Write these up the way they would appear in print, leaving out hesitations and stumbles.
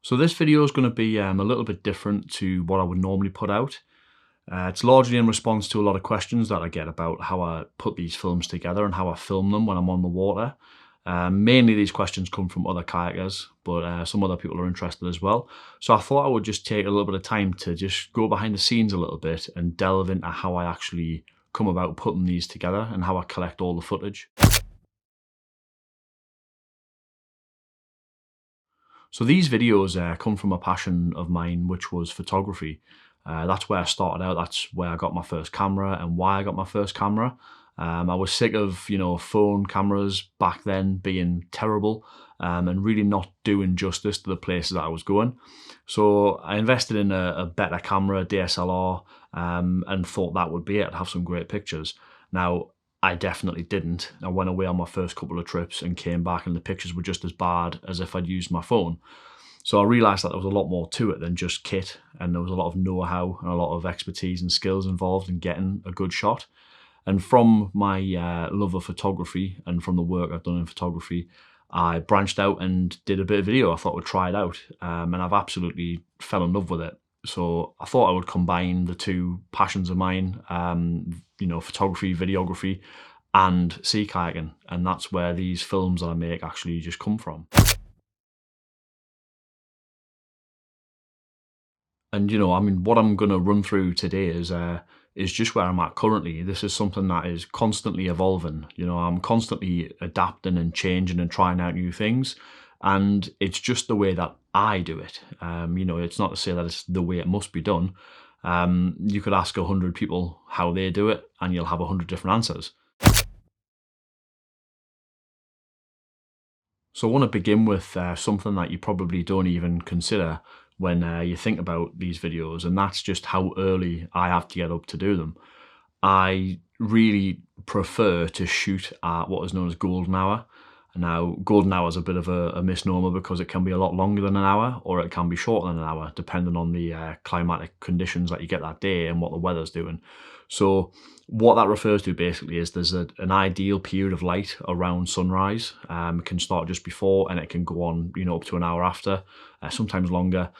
So this video is going to be a little bit different to what I would normally put out. It's largely in response to a lot of questions that I get about how I put these films together and how I film them when I'm on the water. Mainly these questions come from other kayakers, but some other people are interested as well. So I thought I would just take a little bit of time to just go behind the scenes a little bit and delve into how I actually come about putting these together and how I collect all the footage. So these videos come from a passion of mine, which was photography. That's where I started out. That's where I got my first camera and why I got my first camera. I was sick of, phone cameras back then being terrible and really not doing justice to the places that I was going. So I invested in a better camera, DSLR, and thought that would be it. I'd have some great pictures. Now, I definitely didn't. I went away on my first couple of trips and came back and the pictures were just as bad as if I'd used my phone. So I realised that there was a lot more to it than just kit, and there was a lot of know-how and a lot of expertise and skills involved in getting a good shot. And from my love of photography and from the work I've done in photography, I branched out and did a bit of video. I thought I would try it out, and I've absolutely fell in love with it. So I thought I would combine the two passions of mine, photography, videography, and sea kayaking. And that's where these films that I make actually just come from. And what I'm going to run through today is just where I'm at currently. This is something that is constantly evolving. I'm constantly adapting and changing and trying out new things. And it's just the way that I do it. It's not to say that it's the way it must be done. You could ask 100 people how they do it and you'll have 100 different answers. So I want to begin with something that you probably don't even consider when you think about these videos, and that's just how early I have to get up to do them. I really prefer to shoot at what is known as golden hour. Now, golden hour is a bit of a misnomer because it can be a lot longer than an hour or it can be shorter than an hour, depending on the climatic conditions that you get that day and what the weather's doing. So what that refers to basically is there's an ideal period of light around sunrise. It can start just before and it can go on, up to an hour after, sometimes longer.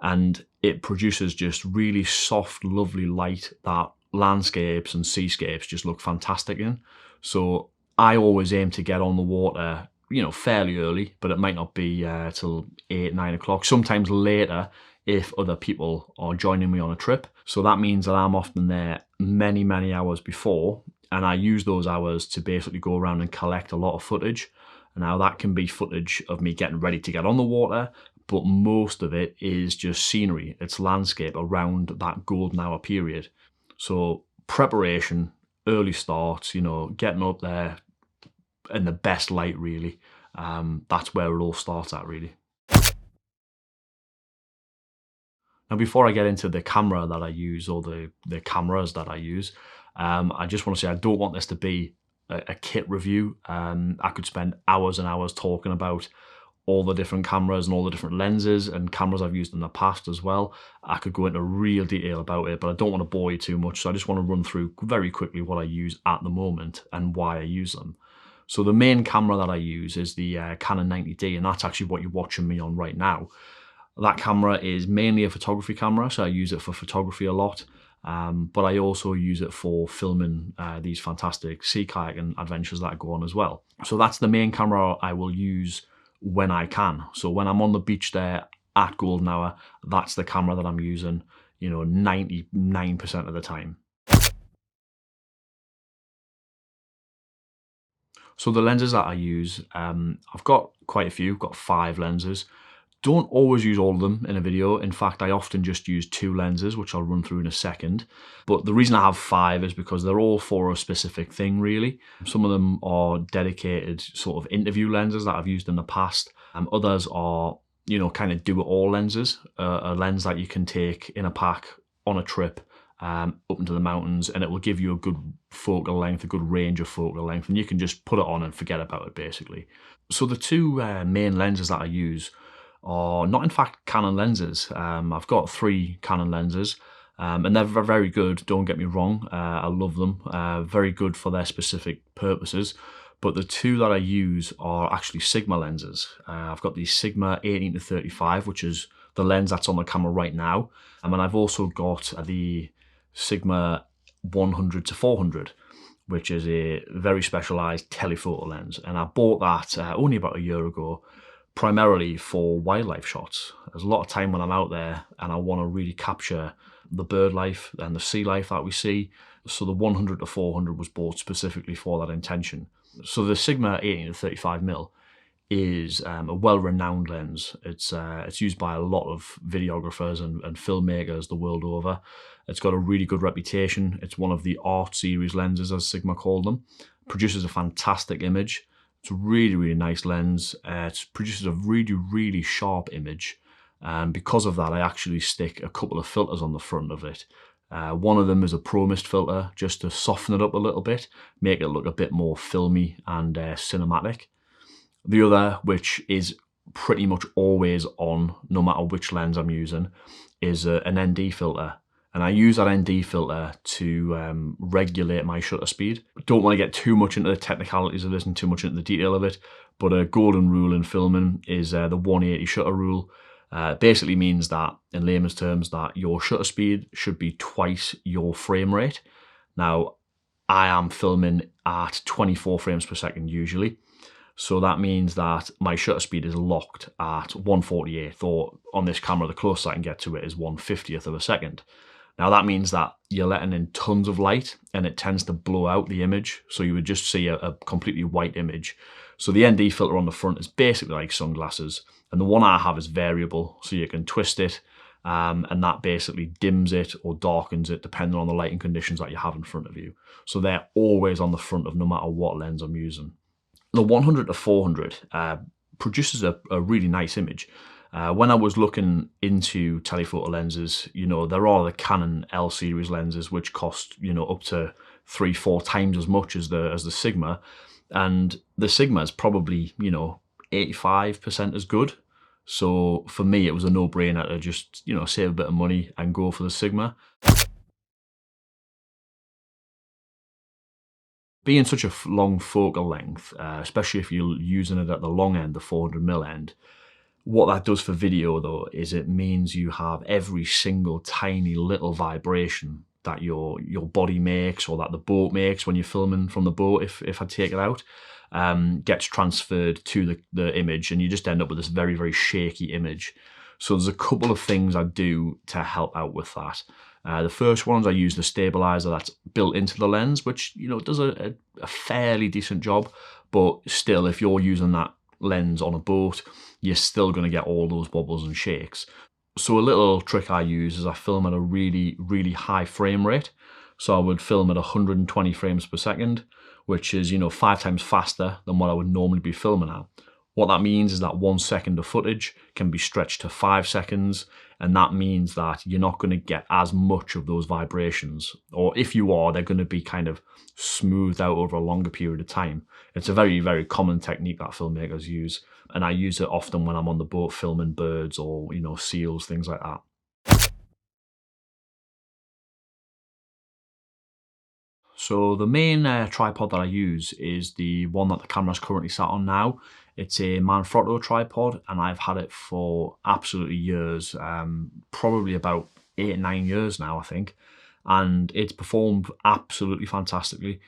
And it produces just really soft, lovely light that landscapes and seascapes just look fantastic in. So I always aim to get on the water, fairly early, but it might not be till 8, 9 o'clock, sometimes later if other people are joining me on a trip. So that means that I'm often there many, many hours before, and I use those hours to basically go around and collect a lot of footage. Now that can be footage of me getting ready to get on the water, but most of it is just scenery. It's landscape around that golden hour period. So preparation, early starts, getting up there in the best light really. That's where it all starts at really. Now before I get into the camera that I use or the cameras that I use, I just want to say I don't want this to be a kit review. I could spend hours and hours talking about all the different cameras and all the different lenses and cameras I've used in the past as well. I could go into real detail about it, but I don't want to bore you too much. So I just want to run through very quickly what I use at the moment and why I use them. So the main camera that I use is the Canon 90D, and that's actually what you're watching me on right now. That camera is mainly a photography camera, so I use it for photography a lot, but I also use it for filming these fantastic sea kayaking adventures that I go on as well. So that's the main camera I will use when I can. So when I'm on the beach there at golden hour, that's the camera that I'm using, 99% of the time. So the lenses that I use, I've got quite a few, I've got 5 lenses. Don't always use all of them in a video. In fact, I often just use 2 lenses, which I'll run through in a second. But the reason I have 5 is because they're all for a specific thing, really. Some of them are dedicated sort of interview lenses that I've used in the past. Others are, kind of do-it-all lenses, a lens that you can take in a pack on a trip up into the mountains, and it will give you a good focal length, a good range of focal length, and you can just put it on and forget about it, basically. So the 2 main lenses that I use are not in fact Canon lenses. I've got 3 Canon lenses, and they're very good, don't get me wrong. I love them, very good for their specific purposes. but the two that I use are actually Sigma lenses. I've got the Sigma 18-35, which is the lens that's on the camera right now, and then I've also got the Sigma 100-400, which is a very specialized telephoto lens, and I bought that only about a year ago, primarily for wildlife shots. There's a lot of time when I'm out there and I want to really capture the bird life and the sea life that we see. So the 100-400 was bought specifically for that intention. So the Sigma 18-35mm is a well-renowned lens. It's used by a lot of videographers and filmmakers the world over. It's got a really good reputation. It's one of the art series lenses, as Sigma call them. It produces a fantastic image. It's a really, really nice lens. It produces a really, really sharp image. And because of that, I actually stick a couple of filters on the front of it. One of them is a Pro Mist filter, just to soften it up a little bit, make it look a bit more filmy and cinematic. The other, which is pretty much always on, no matter which lens I'm using, is an ND filter. And I use that ND filter to regulate my shutter speed. Don't want to get too much into the technicalities of this and too much into the detail of it, but a golden rule in filming is the 180 shutter rule. Basically means that, in layman's terms, that your shutter speed should be twice your frame rate. Now, I am filming at 24 frames per second usually, so that means that my shutter speed is locked at 1/48th, or on this camera, the closest I can get to it is 1/50th of a second. Now that means that you're letting in tons of light and it tends to blow out the image, so you would just see a completely white image. So the ND filter on the front is basically like sunglasses, and the one I have is variable, so you can twist it and that basically dims it or darkens it depending on the lighting conditions that you have in front of you. So they're always on the front of no matter what lens I'm using. The 100-400 produces a really nice image. When I was looking into telephoto lenses, you know, there are the Canon L series lenses which cost, you know, up to 3-4 times as much as the Sigma, and the Sigma is probably, you know, 85% as good. So for me, it was a no-brainer to just, you know, save a bit of money and go for the Sigma. Being such a long focal length, especially if you're using it at the long end, the 400mm end, what that does for video though is it means you have every single tiny little vibration that your body makes, or that the boat makes when you're filming from the boat, if I take it out, gets transferred to the image, and you just end up with this very, very shaky image. So there's a couple of things I do to help out with that. The first one is I use the stabilizer that's built into the lens, which, you know, does a fairly decent job, but still, if you're using that lens on a boat, you're still going to get all those wobbles and shakes. So a little trick I use is I film at a really, really high frame rate. So I would film at 120 frames per second, which is, you know, 5 times faster than what I would normally be filming at. What that means is that 1 second of footage can be stretched to 5 seconds, and that means that you're not going to get as much of those vibrations, or if you are, they're going to be kind of smoothed out over a longer period of time. It's a very, very common technique that filmmakers use, and I use it often when I'm on the boat filming birds or, you know, seals, things like that. So the main tripod that I use is the one that the camera's currently sat on now. It's a Manfrotto tripod, and I've had it for absolutely years, probably about 8 or 9 years now, I think. And it's performed absolutely fantastically.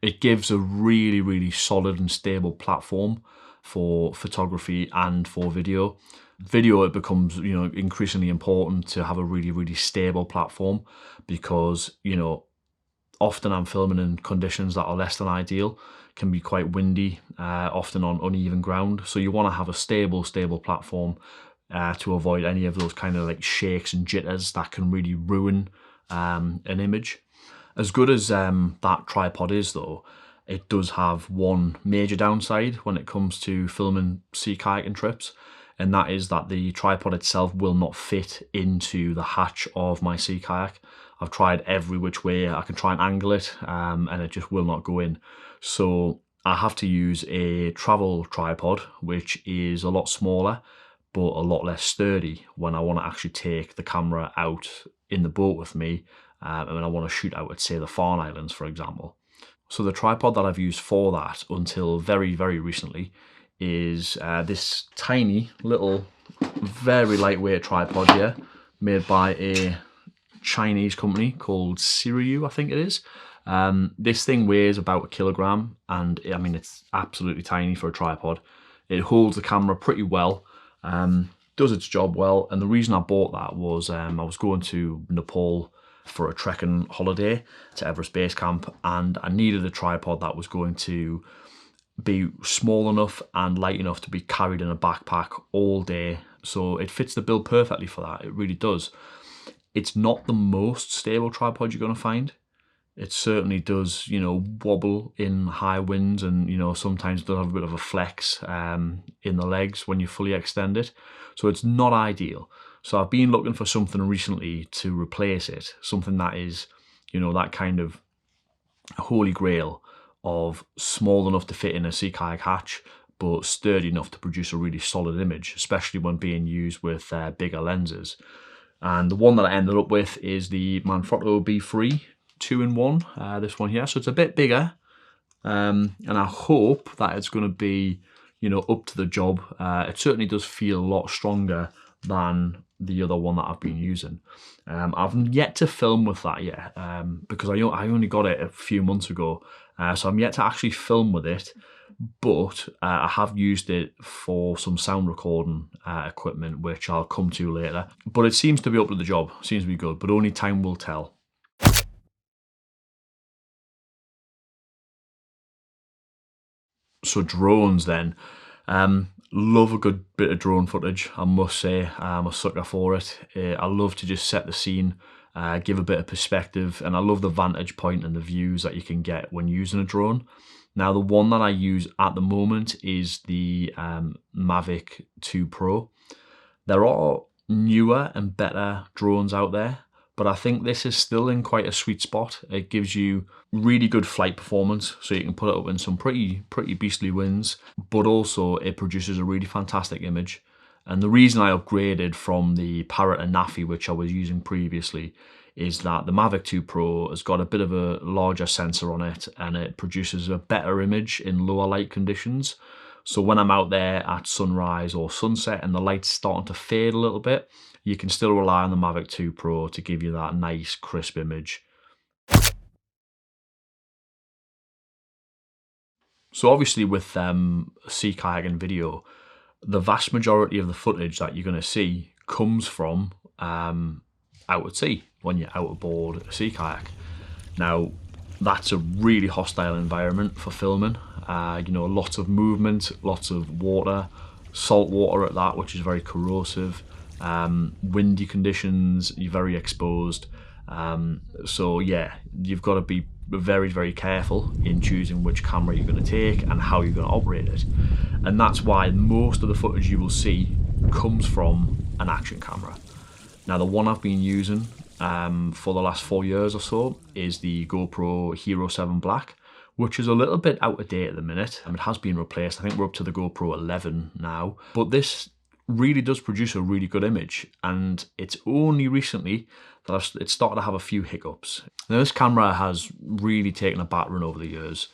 It gives a really, really solid and stable platform for photography and for video. Video, it becomes, you know, increasingly important to have a really, really stable platform, because, you know, often I'm filming in conditions that are less than ideal, can be quite windy, often on uneven ground. So you want to have a stable platform to avoid any of those kind of like shakes and jitters that can really ruin an image. As good as that tripod is though, it does have one major downside when it comes to filming sea kayaking trips, and that is that the tripod itself will not fit into the hatch of my sea kayak. I've tried every which way I can try and angle it, and it just will not go in. So I have to use a travel tripod, which is a lot smaller, but a lot less sturdy when I want to actually take the camera out in the boat with me, and I want to shoot out at, say, the Farne Islands, for example. So the tripod that I've used for that until very, very recently is this tiny little, very lightweight tripod here, made by a Chinese company called Sirui, I think it is. This thing weighs about 1 kilogram, and I mean, it's absolutely tiny for a tripod. It holds the camera pretty well, does its job well, and the reason I bought that was I was going to Nepal for a trekking holiday to Everest Base Camp, and I needed a tripod that was going to be small enough and light enough to be carried in a backpack all day. So it fits the bill perfectly for that. It really does. It's not the most stable tripod you're going to find. It certainly does, you know, wobble in high winds, and, you know, sometimes does have a bit of a flex in the legs when you fully extend it. So it's not ideal. So I've been looking for something recently to replace it, something that is, you know, that kind of holy grail of small enough to fit in a sea kayak hatch, but sturdy enough to produce a really solid image, especially when being used with bigger lenses. And the one that I ended up with is the Manfrotto Befree 2-in-1, this one here. So it's a bit bigger, and I hope that it's going to be, you know, up to the job. It certainly does feel a lot stronger than the other one that I've been using. I've yet to film with that yet, because I only got it a few months ago, so I'm yet to actually film with it. But I have used it for some sound recording equipment, which I'll come to later. But it seems to be up to the job, seems to be good, but only time will tell. So drones then. Love a good bit of drone footage, I must say. I'm a sucker for it. I love to just set the scene, give a bit of perspective, and I love the vantage point and the views that you can get when using a drone. Now, the one that I use at the moment is the Mavic 2 Pro. There are newer and better drones out there, but I think this is still in quite a sweet spot. It gives you really good flight performance, so you can put it up in some pretty beastly winds, but also it produces a really fantastic image. And the reason I upgraded from the Parrot and Naffy, which I was using previously, is that the Mavic 2 Pro has got a bit of a larger sensor on it, and it produces a better image in lower light conditions. So when I'm out there at sunrise or sunset and the light's starting to fade a little bit, you can still rely on the Mavic 2 Pro to give you that nice crisp image. So obviously with sea kayaking video, the vast majority of the footage that you're going to see comes from out at sea, when you're out aboard a sea kayak. Now, that's a really hostile environment for filming. You know, lots of movement, lots of water, salt water at that, which is very corrosive, windy conditions, you're very exposed. So yeah, you've got to be very careful in choosing which camera you're going to take and how you're going to operate it. And that's why most of the footage you will see comes from an action camera. Now, the one I've been using for the last 4 years or so is the GoPro Hero 7 Black, which is a little bit out of date at the minute. It has been replaced. I think we're up to the GoPro 11 now. But this really does produce a really good image, and it's only recently that it's started to have a few hiccups. Now, this camera has really taken a battering over the years.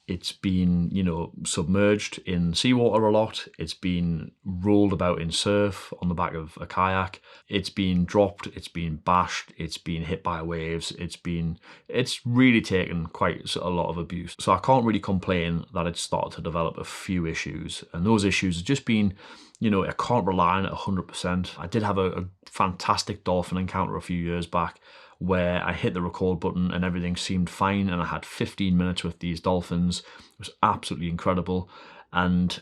It's been, you know, submerged in seawater a lot. It's been rolled about in surf on the back of a kayak. It's been dropped, it's been bashed, it's been hit by waves. It's really taken quite a lot of abuse. So I can't really complain that it's started to develop a few issues. And those issues have just been, you know, I can't rely on it 100%. I did have a fantastic dolphin encounter a few years back, where I hit the record button and everything seemed fine, and I had 15 minutes with these dolphins. It was absolutely incredible, and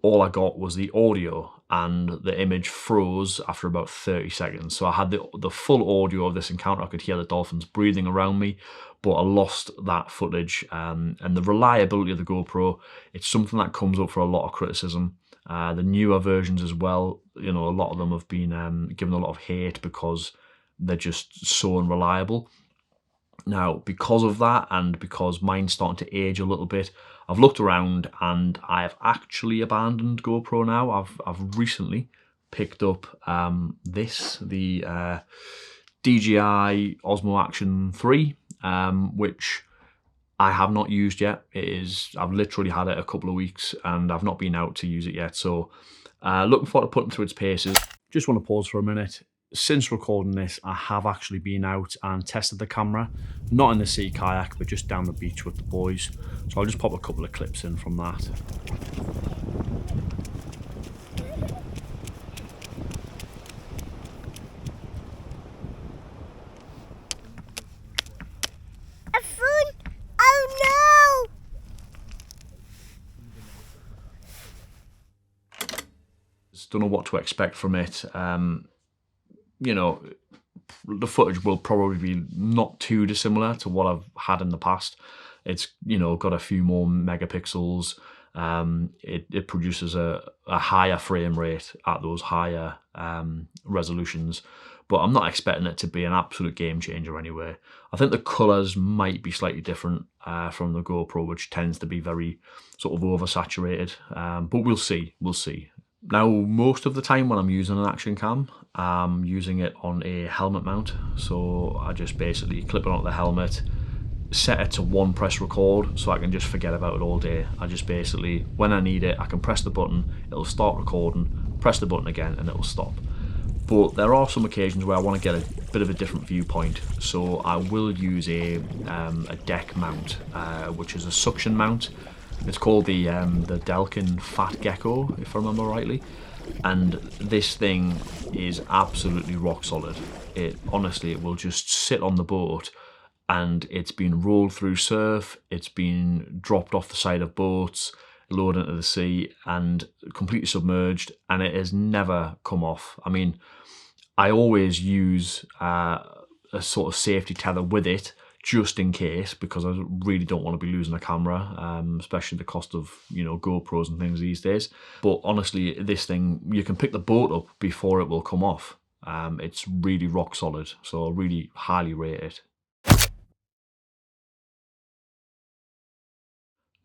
all I got was the audio, and the image froze after about 30 seconds. So I had the full audio of this encounter. I could hear the dolphins breathing around me, but I lost that footage. And the reliability of the GoPro, it's something that comes up for a lot of criticism. The newer versions as well, you know, a lot of them have been given a lot of hate because they're just so unreliable. Now, because of that, and because mine's starting to age a little bit, I've looked around and I've actually abandoned GoPro now. I've recently picked up the DJI Osmo Action 3, which I have not used yet. I've literally had it a couple of weeks and I've not been out to use it yet. So looking forward to putting it through its paces. Just want to pause for a minute. Since recording this, I have actually been out and tested the camera, not in the sea kayak, but just down the beach with the boys. So I'll just pop a couple of clips in from that. Don't know what to expect from it. You know, the footage will probably be not too dissimilar to what I've had in the past. It's, you know, got a few more megapixels. It produces a higher frame rate at those higher resolutions, but I'm not expecting it to be an absolute game changer anyway. I think the colours might be slightly different from the GoPro, which tends to be very sort of oversaturated, but we'll see. Now, most of the time when I'm using an action cam, I'm using it on a helmet mount. So I just basically clip it onto the helmet, set it to one press record so I can just forget about it all day. I just basically, when I need it, I can press the button, it'll start recording, press the button again and it'll stop. But there are some occasions where I want to get a bit of a different viewpoint. So I will use a deck mount, which is a suction mount. It's called the Delkin Fat Gecko, if I remember rightly. And this thing is absolutely rock solid. Honestly, it will just sit on the boat and it's been rolled through surf, it's been dropped off the side of boats, lowered into the sea and completely submerged, and it has never come off. I mean, I always use a sort of safety tether with it, just in case, because I really don't want to be losing a camera, especially the cost of, you know, GoPros and things these days. But honestly, this thing, you can pick the boat up before it will come off. It's really rock solid, so I really highly rate it.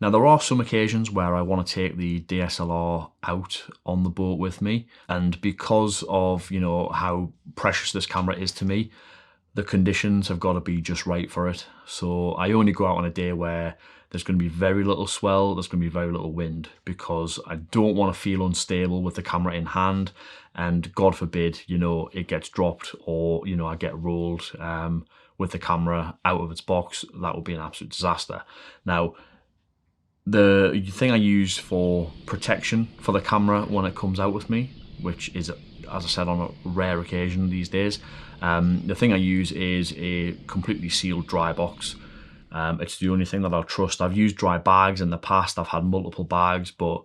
Now, there are some occasions where I want to take the DSLR out on the boat with me, and because of, you know, how precious this camera is to me, the conditions have got to be just right for it. So I only go out on a day where there's going to be very little swell, there's going to be very little wind, because I don't want to feel unstable with the camera in hand, and God forbid, you know, it gets dropped or, you know, I get rolled with the camera out of its box. That would be an absolute disaster. Now, the thing I use for protection for the camera when it comes out with me, which is, as I said, on a rare occasion these days, the thing I use is a completely sealed dry box. It's the only thing that I'll trust. I've used dry bags in the past, I've had multiple bags, but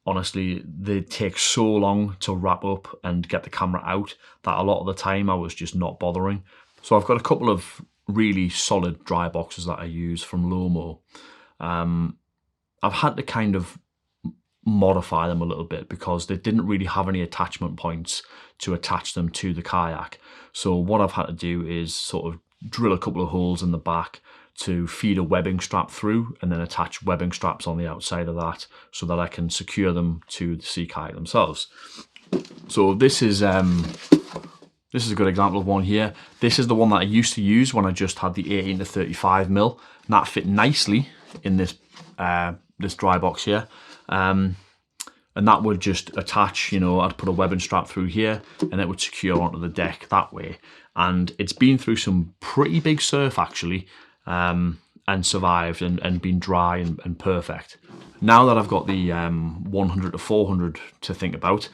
honestly, they take so long to wrap up and get the camera out that a lot of the time I was just not bothering. So I've got a couple of really solid dry boxes that I use from Lomo. I've had to kind of modify them a little bit because they didn't really have any attachment points to attach them to the kayak. So what I've had to do is sort of drill a couple of holes in the back to feed a webbing strap through, and then attach webbing straps on the outside of that so that I can secure them to the sea kayak themselves. So this is a good example of one here. This is the one that I used to use when I just had the 18 to 35mm, and that fit nicely in this this dry box here. And that would just attach, you know, I'd put a webbing strap through here and it would secure onto the deck that way. And it's been through some pretty big surf actually, and survived and been dry and perfect. Now that I've got the 100 to 400 to think about,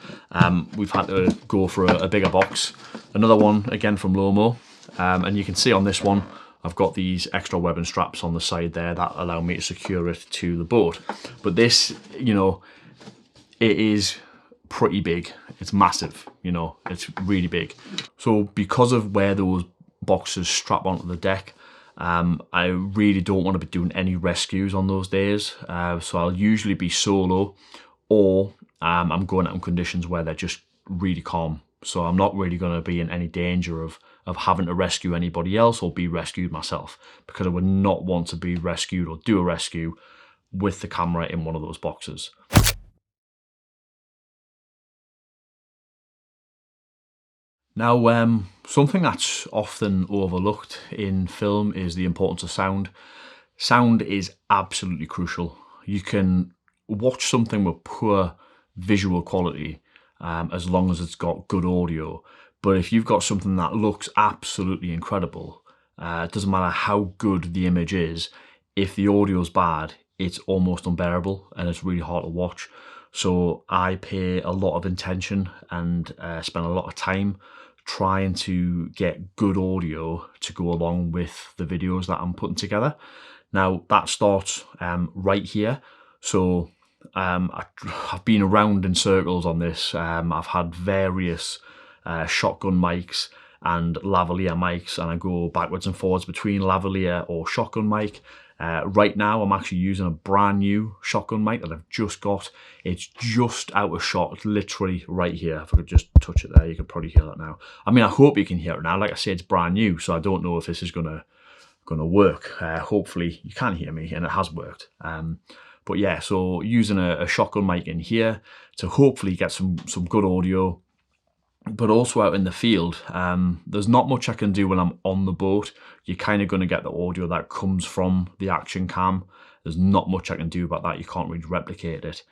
we've had to go for a bigger box. Another one again from Lomo, and you can see on this one I've got these extra webbing straps on the side there that allow me to secure it to the boat. But this, you know, it is pretty big. It's massive, you know, it's really big. So because of where those boxes strap onto the deck, I really don't want to be doing any rescues on those days. So I'll usually be solo, or I'm going out in conditions where they're just really calm. So I'm not really going to be in any danger of having to rescue anybody else or be rescued myself, because I would not want to be rescued or do a rescue with the camera in one of those boxes. Now, something that's often overlooked in film is the importance of sound. Sound is absolutely crucial. You can watch something with poor visual quality as long as it's got good audio. But if you've got something that looks absolutely incredible, it doesn't matter how good the image is, if the audio's bad, it's almost unbearable and it's really hard to watch. So I pay a lot of attention and spend a lot of time trying to get good audio to go along with the videos that I'm putting together. Now that starts right here. So I've been around in circles on this. I've had various shotgun mics and lavalier mics, and I go backwards and forwards between lavalier or shotgun mic. Right now I'm actually using a brand new shotgun mic that I've just got. It's just out of shot, it's literally right here. If I could just touch it there, you could probably hear that now. I mean, I hope you can hear it now. Like I said, it's brand new, so I don't know if this is gonna work. Hopefully you can hear me, and it has worked. But yeah, so using a shotgun mic in here to hopefully get some good audio. But also out in the field, there's not much I can do when I'm on the boat. You're kind of going to get the audio that comes from the action cam. There's not much I can do about that. You can't really replicate it.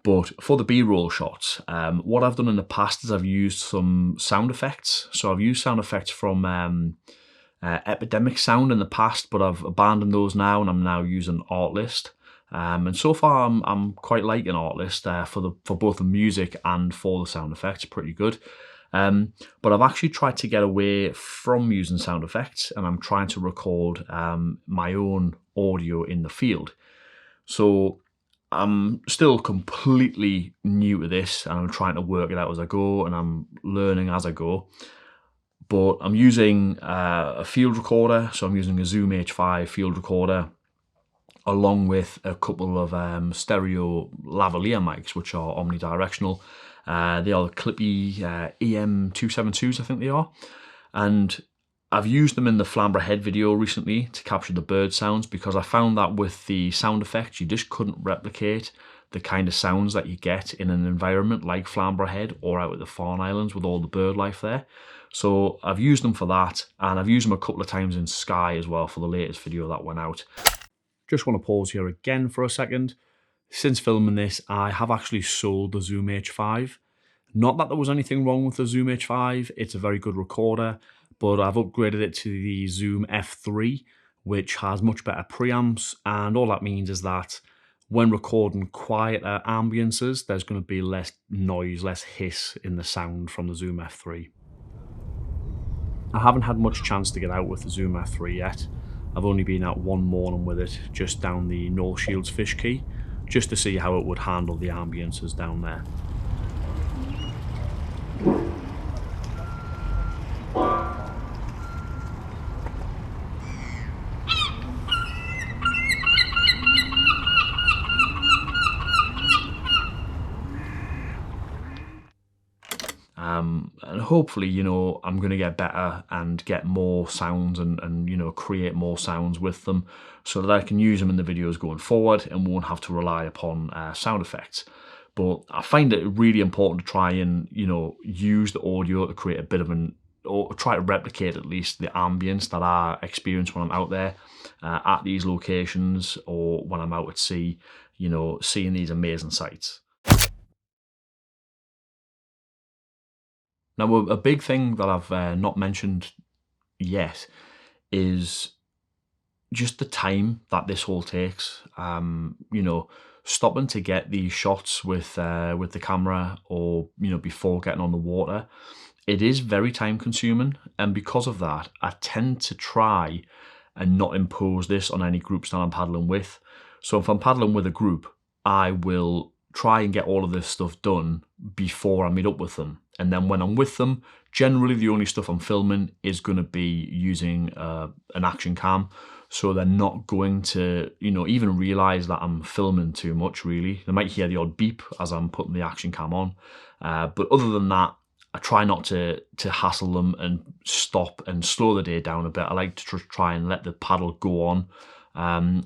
But for the B-roll shots, what I've done in the past is I've used some sound effects. So I've used sound effects from Epidemic Sound in the past, but I've abandoned those now, and I'm now using Artlist. And so far I'm quite liking Artlist for both the music and for the sound effects. Pretty good. But I've actually tried to get away from using sound effects, and I'm trying to record my own audio in the field. So I'm still completely new to this, and I'm trying to work it out as I go, and I'm learning as I go. But I'm using a field recorder, so I'm using a Zoom H5 field recorder, along with a couple of stereo lavalier mics, which are omnidirectional. They are the Clippy EM272s, I think they are. And I've used them in the Fibre head video recently to capture the bird sounds, because I found that with the sound effects, you just couldn't replicate the kind of sounds that you get in an environment like Fibre head or out at the Farne Islands with all the bird life there. So I've used them for that, and I've used them a couple of times in Sky as well for the latest video that went out. Just want to pause here again for a second. Since filming this, I have actually sold the Zoom H5. Not that there was anything wrong with the Zoom H5, it's a very good recorder, but I've upgraded it to the Zoom F3, which has much better preamps, and all that means is that when recording quieter ambiences, there's going to be less noise, less hiss in the sound from the Zoom F3. I haven't had much chance to get out with the Zoom F3 yet. I've only been out one morning with it, just down the North Shields Fish Quay, just to see how it would handle the ambiences down there. And hopefully, you know, I'm going to get better and get more sounds and you know, create more sounds with them so that I can use them in the videos going forward and won't have to rely upon sound effects. But I find it really important to try and, you know, use the audio to create a bit of or try to replicate at least the ambience that I experience when I'm out there at these locations, or when I'm out at sea, you know, seeing these amazing sights. Now, a big thing that I've not mentioned yet is just the time that this all takes. You know, stopping to get these shots with the camera, or you know, before getting on the water, it is very time consuming, and because of that, I tend to try and not impose this on any groups that I'm paddling with. So if I'm paddling with a group, I will try and get all of this stuff done before I meet up with them. And then when I'm with them, generally the only stuff I'm filming is going to be using an action cam. So they're not going to, you know, even realise that I'm filming too much, really. They might hear the odd beep as I'm putting the action cam on. But other than that, I try not to hassle them and stop and slow the day down a bit. I like to try and let the paddle go on.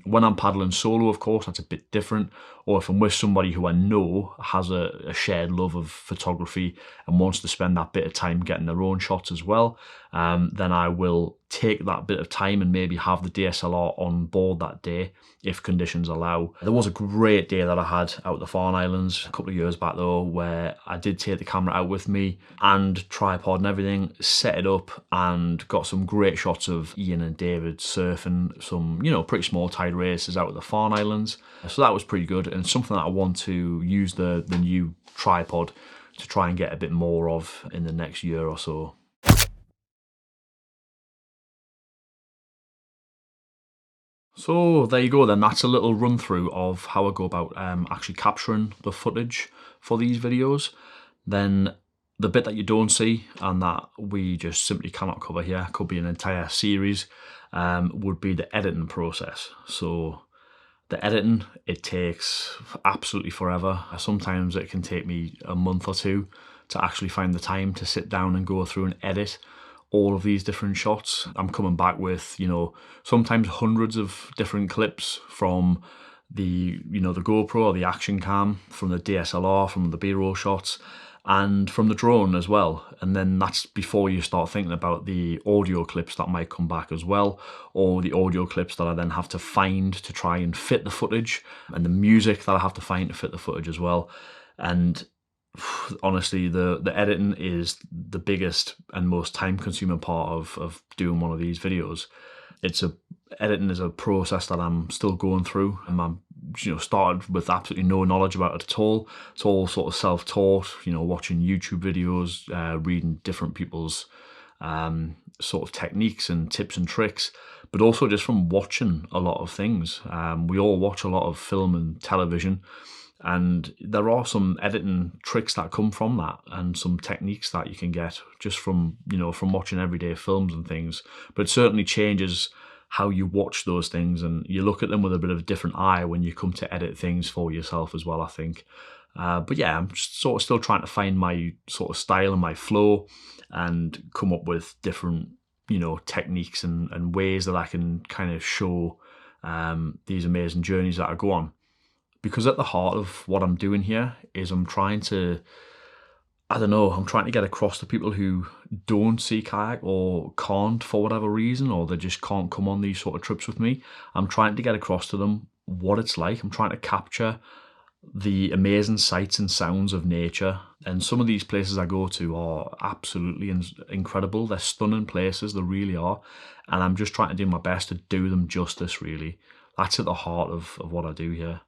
When I'm paddling solo, of course, that's a bit different. Or if I'm with somebody who I know has a shared love of photography and wants to spend that bit of time getting their own shots as well, then I will take that bit of time and maybe have the DSLR on board that day if conditions allow. There was a great day that I had out the Farne Islands a couple of years back though, where I did take the camera out with me and tripod and everything, set it up and got some great shots of Ian and David surfing some, you know, pretty small tide races out at the Farne Islands. So that was pretty good, and something that I want to use the new tripod to try and get a bit more of in the next year or so. So there you go then, that's a little run through of how I go about actually capturing the footage for these videos. Then the bit that you don't see and that we just simply cannot cover here, could be an entire series, would be the editing process. So the editing, it takes absolutely forever. Sometimes it can take me a month or two to actually find the time to sit down and go through and edit all of these different shots. I'm coming back with, you know, sometimes hundreds of different clips from the, you know, the GoPro or the action cam, from the DSLR, from the B-roll shots, and from the drone as well. And then that's before you start thinking about the audio clips that might come back as well, or the audio clips that I then have to find to try and fit the footage, and the music that I have to find to fit the footage as well. And honestly, the editing is the biggest and most time-consuming part of doing one of these videos. Editing is a process that I'm still going through, and I'm, you know, started with absolutely no knowledge about it at all. It's all sort of self-taught, you know, watching YouTube videos, reading different people's sort of techniques and tips and tricks, but also just from watching a lot of things. We all watch a lot of film and television, and there are some editing tricks that come from that, and some techniques that you can get just from, you know, from watching everyday films and things. But it certainly changes how you watch those things, and you look at them with a bit of a different eye when you come to edit things for yourself as well, I think. But yeah, I'm just sort of still trying to find my sort of style and my flow, and come up with different, you know, techniques and ways that I can kind of show these amazing journeys that I go on. Because at the heart of what I'm doing here is I'm trying to, I don't know, I'm trying to get across to people who don't see kayak or can't for whatever reason, or they just can't come on these sort of trips with me. I'm trying to get across to them what it's like. I'm trying to capture the amazing sights and sounds of nature. And some of these places I go to are absolutely incredible. They're stunning places, they really are. And I'm just trying to do my best to do them justice, really. That's at the heart of what I do here.